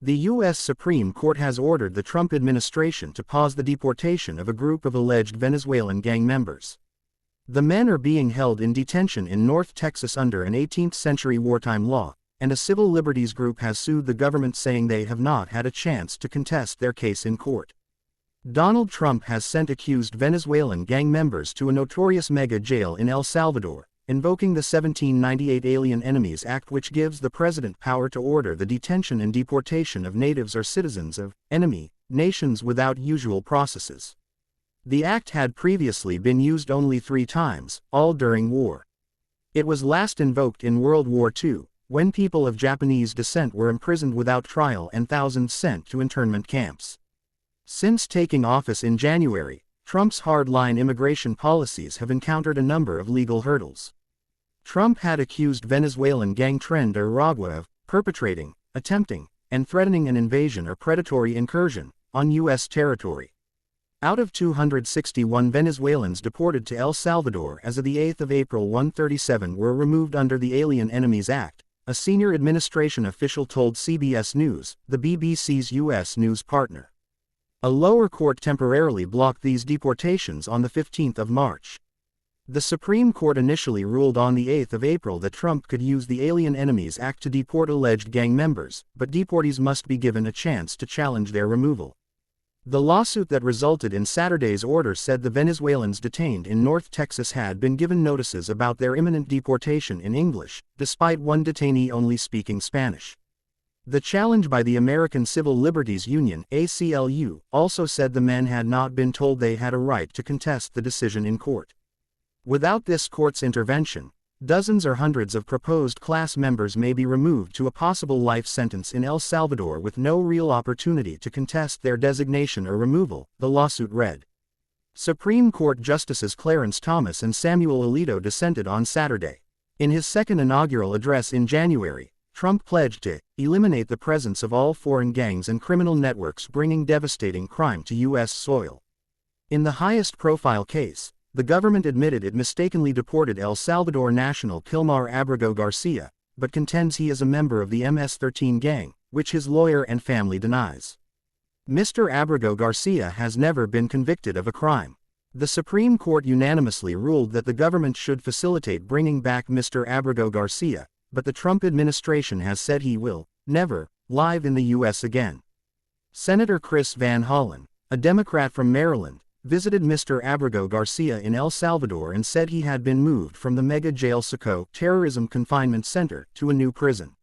The U.S. Supreme Court has ordered the Trump administration to pause the deportation of a group of alleged Venezuelan gang members. The men are being held in detention in North Texas under an 18th-century wartime law, and a civil liberties group has sued the government saying they have not had a chance to contest their case in court. Donald Trump has sent accused Venezuelan gang members to a notorious mega jail in El Salvador, invoking the 1798 Alien Enemies Act, which gives the president power to order the detention and deportation of natives or citizens of enemy nations without usual processes. The act had previously been used only 3 times, all during war. It was last invoked in World War II, when people of Japanese descent were imprisoned without trial and thousands sent to internment camps. Since taking office in January, Trump's hardline immigration policies have encountered a number of legal hurdles. Trump had accused Venezuelan gang Tren de Aragua of perpetrating, attempting, and threatening an invasion or predatory incursion on U.S. territory. Out of 261 Venezuelans deported to El Salvador as of the 8th of April, 137 were removed under the Alien Enemies Act, a senior administration official told CBS News, the BBC's U.S. news partner. A lower court temporarily blocked these deportations on the 15th of March. The Supreme Court initially ruled on the 8th of April that Trump could use the Alien Enemies Act to deport alleged gang members, but deportees must be given a chance to challenge their removal. The lawsuit that resulted in Saturday's order said the Venezuelans detained in North Texas had been given notices about their imminent deportation in English, despite one detainee only speaking Spanish. The challenge by the American Civil Liberties Union (ACLU) also said the men had not been told they had a right to contest the decision in court. Without this court's intervention, dozens or hundreds of proposed class members may be removed to a possible life sentence in El Salvador with no real opportunity to contest their designation or removal, the lawsuit read. Supreme Court Justices Clarence Thomas and Samuel Alito dissented on Saturday. In his second inaugural address in January, Trump pledged to eliminate the presence of all foreign gangs and criminal networks bringing devastating crime to U.S. soil. In the highest-profile case, the government admitted it mistakenly deported El Salvador national Kilmar Abrego Garcia, but contends he is a member of the MS-13 gang, which his lawyer and family denies. Mr. Abrego Garcia has never been convicted of a crime. The Supreme Court unanimously ruled that the government should facilitate bringing back Mr. Abrego Garcia, but the Trump administration has said he will never live in the U.S. again. Senator Chris Van Hollen, a Democrat from Maryland, visited Mr. Abrego Garcia in El Salvador and said he had been moved from the mega jail Soco Terrorism Confinement Center to a new prison.